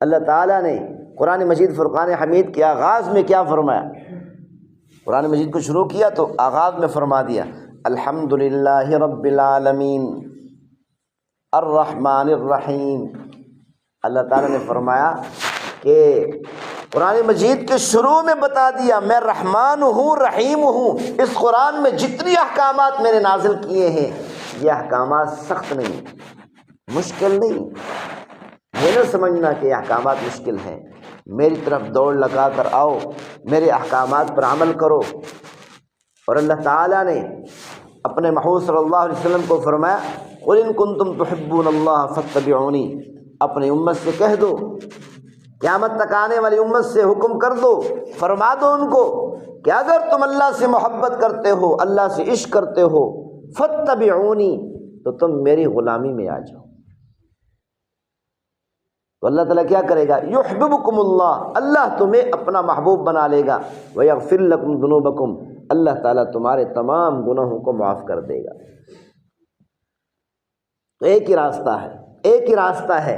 اللہ تعالیٰ نے قرآن مجید فرقان حمید کے آغاز میں کیا فرمایا؟ قرآن مجید کو شروع کیا تو آغاز میں فرما دیا الحمدللہ رب العالمین الرحمن الرحیم۔ اللہ تعالیٰ نے فرمایا کہ قرآن مجید کے شروع میں بتا دیا میں رحمان ہوں رحیم ہوں۔ اس قرآن میں جتنی احکامات میں نے نازل کیے ہیں یہ احکامات سخت نہیں، مشکل نہیں۔ یہ نہ سمجھنا کہ یہ احکامات مشکل ہیں، میری طرف دوڑ لگا کر آؤ، میرے احکامات پر عمل کرو۔ اور اللہ تعالیٰ نے اپنے محبوب صلی اللہ علیہ وسلم کو فرمایا قل ان کنتم تحبون اللہ فاتبعونی، اپنی امت سے کہہ دو، قیامت تک آنے والی امت سے حکم کر دو، فرما دو ان کو کہ اگر تم اللہ سے محبت کرتے ہو، اللہ سے عشق کرتے ہو، فاتبعونی، تو تم میری غلامی میں آ جاؤ۔ تو اللہ تعالیٰ کیا کرے گا؟ یحببکم اللہ، اللہ تمہیں اپنا محبوب بنا لے گا، ویغفر لکم ذنوبکم، اللہ تعالیٰ تمہارے تمام گناہوں کو معاف کر دے گا۔ تو ایک ہی راستہ ہے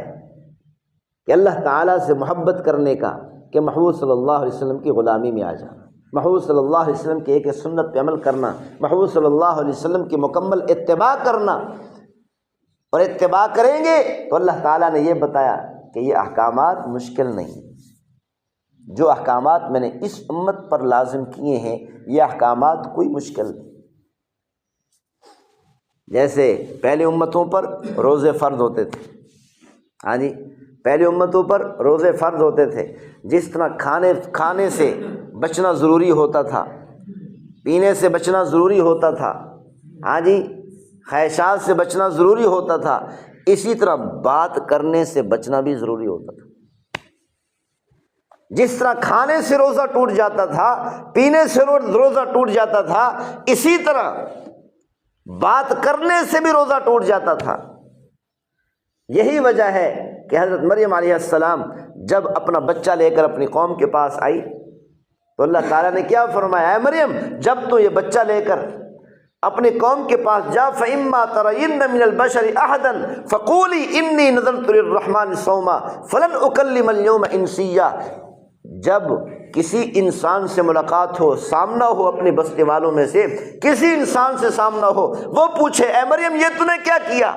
کہ اللہ تعالیٰ سے محبت کرنے کا، کہ محبوب صلی اللہ علیہ وسلم کی غلامی میں آ جانا، محبوب صلی اللہ علیہ وسلم کے ایک سنت پہ عمل کرنا، محبوب صلی اللہ علیہ وسلم کی مکمل اتباع کرنا۔ اور اتباع کریں گے تو اللہ تعالیٰ نے یہ بتایا کہ یہ احکامات مشکل نہیں، جو احکامات میں نے اس امت پر لازم کیے ہیں یہ احکامات کوئی مشکل نہیں۔ جیسے پہلے امتوں پر روزے فرض ہوتے تھے، ہاں جی، پہلے امتوں پر روزے فرض ہوتے تھے، جس طرح کھانے سے بچنا ضروری ہوتا تھا، پینے سے بچنا ضروری ہوتا تھا، ہاں جی، خواہشات سے بچنا ضروری ہوتا تھا، اسی طرح بات کرنے سے بچنا بھی ضروری ہوتا تھا۔ جس طرح کھانے سے روزہ ٹوٹ جاتا تھا، پینے سے روزہ ٹوٹ جاتا تھا، اسی طرح بات کرنے سے بھی روزہ ٹوٹ جاتا تھا۔ یہی وجہ ہے کہ حضرت مریم علیہ السلام جب اپنا بچہ لے کر اپنی قوم کے پاس آئی تو اللہ تعالیٰ نے کیا فرمایا؟ اے مریم، جب تو یہ بچہ لے کر اپنی قوم کے پاس جا فَإِمَّا تَرَيِنَّ مِنَ الْبَشَرِ أَحَدًا فَقُولِي إِنِّي نَذَرْتُ لِلرَّحْمَنِ صَوْمًا فَلَنْ أُكَلِّمَ الْيَوْمَ إِنسِيًّا۔ جب کسی انسان سے ملاقات ہو، سامنا ہو، اپنے بستی والوں میں سے کسی انسان سے سامنا ہو، وہ پوچھے اے مریم یہ تو نے کیا کیا؟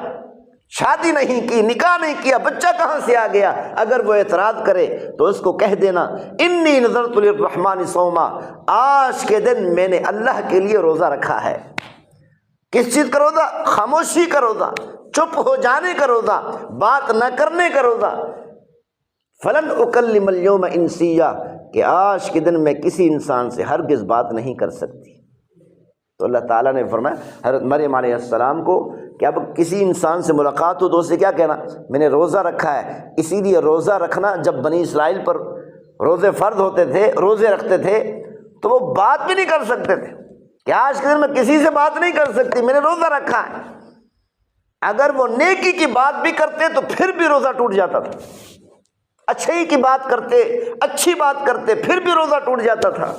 شادی نہیں کی، نکاح نہیں کیا، بچہ کہاں سے آ گیا؟ اگر وہ اعتراض کرے تو اس کو کہہ دینا انی نذرت للرحمن صوما، آج کے دن میں نے اللہ کے لیے روزہ رکھا ہے۔ کس چیز کا روزہ؟ خاموشی کا روزہ، چپ ہو جانے کا روزہ، بات نہ کرنے کا روزہ۔ فلن اکلم اليوم انسیا، کہ آج کے دن میں کسی انسان سے ہرگز بات نہیں کر سکتی۔ تو اللہ تعالیٰ نے فرمایا حضرت مریم علیہ السلام کو کہ اب کسی انسان سے ملاقات ہو تو اسے کیا کہنا؟ میں نے روزہ رکھا ہے۔ اسی لیے روزہ رکھنا، جب بنی اسرائیل پر روزے فرض ہوتے تھے، روزے رکھتے تھے تو وہ بات بھی نہیں کر سکتے تھے کہ آج کے دن میں کسی سے بات نہیں کر سکتی، میں نے روزہ رکھا ہے۔ اگر وہ نیکی کی بات بھی کرتے تو پھر بھی روزہ ٹوٹ جاتا تھا، اچھائی کی بات کرتے، اچھی بات کرتے، پھر بھی روزہ ٹوٹ جاتا تھا۔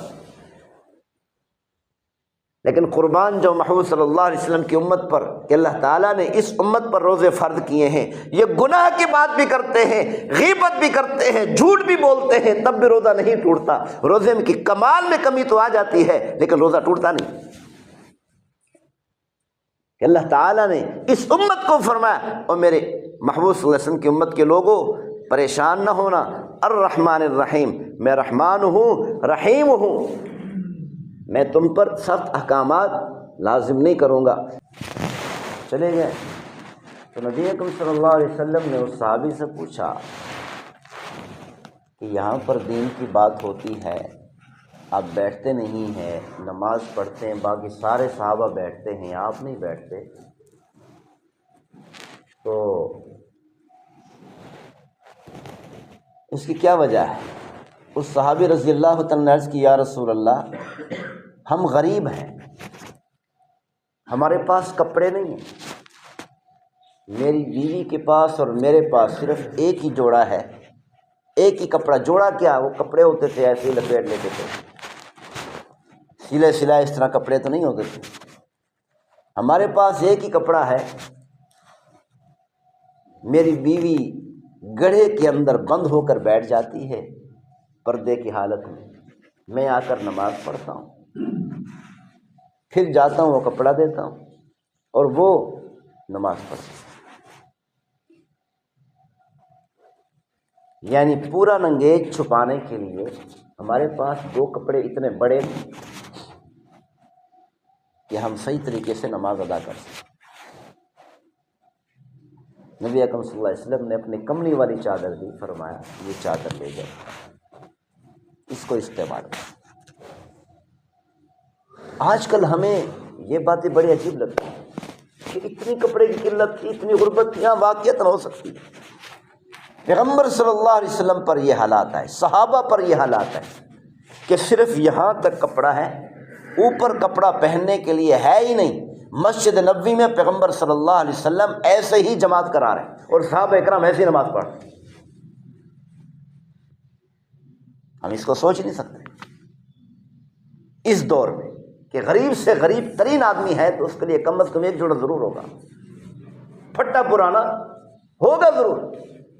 لیکن قربان جو محبوب صلی اللہ علیہ وسلم کی امت پر کہ اللہ تعالیٰ نے اس امت پر روزے فرض کیے ہیں، یہ گناہ کی بات بھی کرتے ہیں، غیبت بھی کرتے ہیں، جھوٹ بھی بولتے ہیں، تب بھی روزہ نہیں ٹوٹتا۔ روزے میں کی کمال میں کمی تو آ جاتی ہے لیکن روزہ ٹوٹتا نہیں۔ کہ اللہ تعالیٰ نے اس امت کو فرمایا اور میرے محبوب صلی اللہ علیہ وسلم کی امت کے لوگوں پریشان نہ ہونا، الرحمن الرحیم، میں رحمان ہوں، رحیم ہوں، میں تم پر سخت احکامات لازم نہیں کروں گا۔ چلے گئے تو نبی اکرم صلی اللہ علیہ وسلم نے اس صحابی سے پوچھا کہ یہاں پر دین کی بات ہوتی ہے، آپ بیٹھتے نہیں ہیں، نماز پڑھتے ہیں، باقی سارے صحابہ بیٹھتے ہیں، آپ نہیں بیٹھتے، تو اس کی کیا وجہ ہے؟ اس صحابی رضی اللہ تعالیٰ نے عرض کی یا رسول اللہ، ہم غریب ہیں، ہمارے پاس کپڑے نہیں ہیں، میری بیوی کے پاس اور میرے پاس صرف ایک ہی جوڑا ہے، ایک ہی کپڑا، جوڑا کیا وہ کپڑے ہوتے تھے ایسے ہی لپیٹ لیتے تھے، سلے سلائے اس طرح کپڑے تو نہیں ہوتے تھے، ہمارے پاس ایک ہی کپڑا ہے، میری بیوی گڑھے کے اندر بند ہو کر بیٹھ جاتی ہے پردے کی حالت میں آ کر نماز پڑھتا ہوں، پھر جاتا ہوں وہ کپڑا دیتا ہوں اور وہ نماز پڑھتی ہے۔ یعنی پورا ننگیج چھپانے کے لیے ہمارے پاس 2 کپڑے اتنے بڑے کہ ہم صحیح طریقے سے نماز ادا کر سکیں۔ نبی اکرم صلی اللہ علیہ وسلم نے اپنی کملی والی چادر دی، فرمایا یہ چادر لے جاؤ، اس کو استعمال کرو۔ آج کل ہمیں یہ باتیں بڑی عجیب لگتی ہیں کہ اتنی کپڑے کی قلت تھی، اتنی غربت تھی، یہاں واقعتاً ہو سکتی ہے۔ پیغمبر صلی اللہ علیہ وسلم پر یہ حالات آئے، صحابہ پر یہ حالات آئے کہ صرف یہاں تک کپڑا ہے، اوپر کپڑا پہننے کے لیے ہے ہی نہیں۔ مسجد نبوی میں پیغمبر صلی اللہ علیہ وسلم ایسے ہی جماعت کرا رہے ہیں اور صحابہ اکرام ایسے ہی نماز پڑھ رہے ہیں۔ ہم اس کو سوچ نہیں سکتے اس دور میں کہ غریب سے غریب ترین آدمی ہے تو اس کے لیے کم از کم 1 جوڑا ضرور ہوگا، پھٹا پرانا ہوگا ضرور،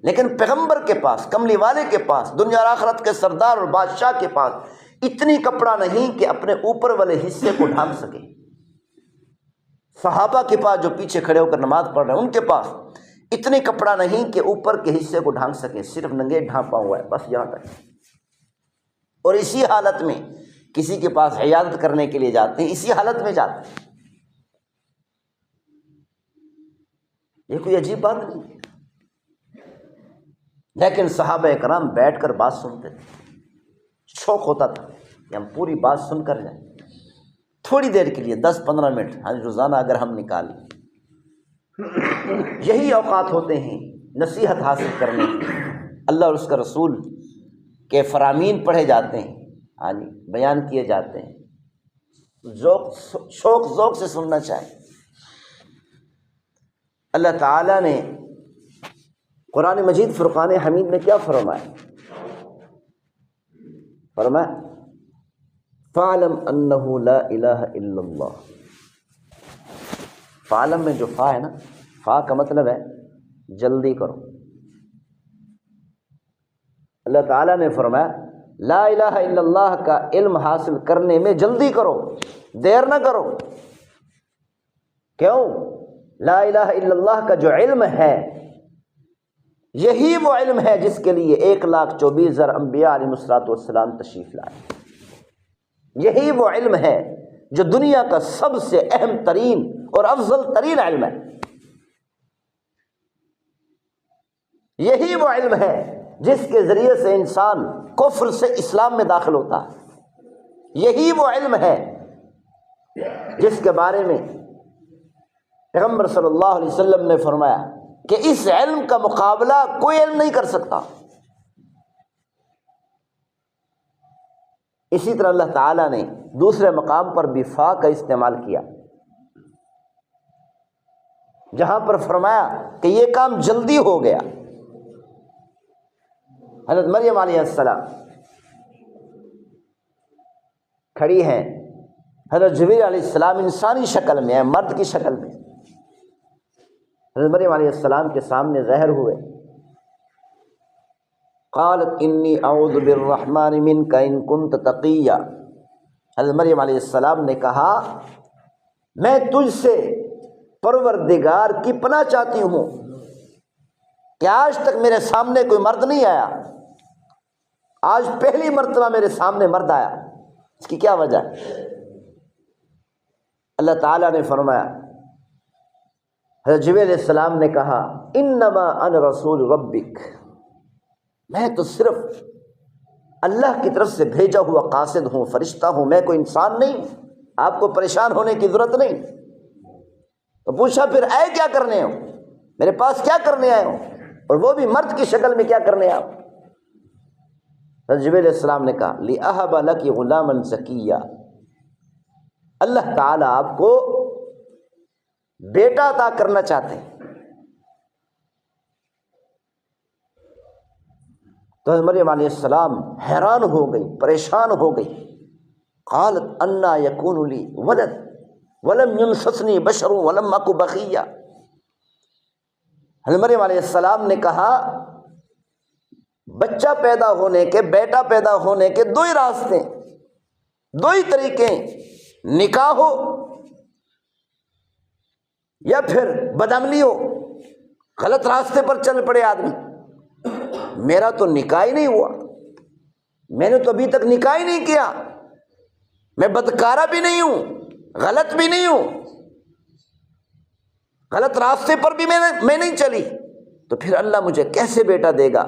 لیکن پیغمبر کے پاس، کملی والے کے پاس، دنیا اور آخرت کے سردار اور بادشاہ کے پاس اتنی کپڑا نہیں کہ اپنے اوپر والے حصے کو ڈھانپ سکے۔ صحابہ کے پاس جو پیچھے کھڑے ہو کر نماز پڑھ رہے ہیں ان کے پاس اتنی کپڑا نہیں کہ اوپر کے حصے کو ڈھانپ سکیں، صرف ننگے ڈھانپا ہوا ہے بس یہاں تک۔ اور اسی حالت میں کسی کے پاس عیادت کرنے کے لیے جاتے ہیں، اسی حالت میں جاتے ہیں۔ یہ کوئی عجیب بات نہیں، لیکن صحابہ کرام بیٹھ کر بات سنتے تھے، شوق ہوتا تھا کہ ہم پوری بات سن کر جائیں۔ تھوڑی دیر کے لیے 10-15 منٹ روزانہ اگر ہم نکال لیں، یہی اوقات ہوتے ہیں نصیحت حاصل کرنے کے، اللہ اور اس کا رسول کے فرامین پڑھے جاتے ہیں، بیان کیے جاتے ہیں، شوق ذوق سے سننا چاہیے۔ اللہ تعالیٰ نے قرآن مجید فرقان حمید میں کیا فرمایا؟ فرمایا فَاعْلَمْ أَنَّهُ لَا إِلَهَ إِلَّا اللَّهُ۔ فَاعْلَم میں جو فا ہے نا، فا کا مطلب ہے جلدی کرو۔ اللہ تعالیٰ نے فرمایا لا الہ الا اللہ کا علم حاصل کرنے میں جلدی کرو، دیر نہ کرو۔ کیوں؟ لا الہ الا اللہ کا جو علم ہے یہی وہ علم ہے جس کے لیے 1,24,000 انبیاء علیہ السلام تشریف لائے۔ یہی وہ علم ہے جو دنیا کا سب سے اہم ترین اور افضل ترین علم ہے۔ یہی وہ علم ہے جس کے ذریعے سے انسان کفر سے اسلام میں داخل ہوتا ہے۔ یہی وہ علم ہے جس کے بارے میں پیغمبر صلی اللہ علیہ وسلم نے فرمایا کہ اس علم کا مقابلہ کوئی علم نہیں کر سکتا۔ اسی طرح اللہ تعالیٰ نے دوسرے مقام پر بھی فا کا استعمال کیا، جہاں پر فرمایا کہ یہ کام جلدی ہو گیا۔ حضرت مریم علیہ السلام کھڑی ہیں، حضرت جبریل علیہ السلام انسانی شکل میں ہیں، مرد کی شکل میں، حضرت مریم علیہ السلام کے سامنے ظاہر ہوئے۔ قالت انی اعوذ بالرحمن منک ان کنت تقیا۔ حضرت مریم علیہ السلام نے کہا میں تجھ سے پروردگار کی پناہ چاہتی ہوں کہ آج تک میرے سامنے کوئی مرد نہیں آیا، آج پہلی مرتبہ میرے سامنے مرد آیا، اس کی کیا وجہ ہے؟ اللہ تعالیٰ نے فرمایا، حضرت جبریل علیہ السلام نے کہا انما انا رسول ربک، میں تو صرف اللہ کی طرف سے بھیجا ہوا قاصد ہوں، فرشتہ ہوں، میں کوئی انسان نہیں، آپ کو پریشان ہونے کی ضرورت نہیں۔ تو پوچھا پھر آئے کیا کرنے ہو، میرے پاس کیا کرنے آئے ہو، اور وہ بھی مرد کی شکل میں کیا کرنے آپ؟ حضرت جبریل علیہ السلام نے کہا لِأَهَبَ لَكِ غُلَامًا زَكِيًّا، اللہ تعالیٰ آپ کو بیٹا عطا کرنا چاہتے ہیں۔ تو حضرت مریم علیہ السلام حیران ہو گئی، پریشان ہو گئی۔ قالت انا یکون لی ولد ولم یمسسنی بشر ولم اک بغیا۔ حضرت مریم علیہ السلام نے کہا بچہ پیدا ہونے کے، بیٹا پیدا ہونے کے دو ہی راستے، دو ہی طریقے، نکاح ہو یا پھر بدعملی ہو، غلط راستے پر چل پڑے آدمی۔ میرا تو نکاح ہی نہیں ہوا، میں نے تو ابھی تک نکاح ہی نہیں کیا، میں بدکارہ بھی نہیں ہوں، غلط بھی نہیں ہوں، غلط راستے پر بھی میں نہیں چلی، تو پھر اللہ مجھے کیسے بیٹا دے گا؟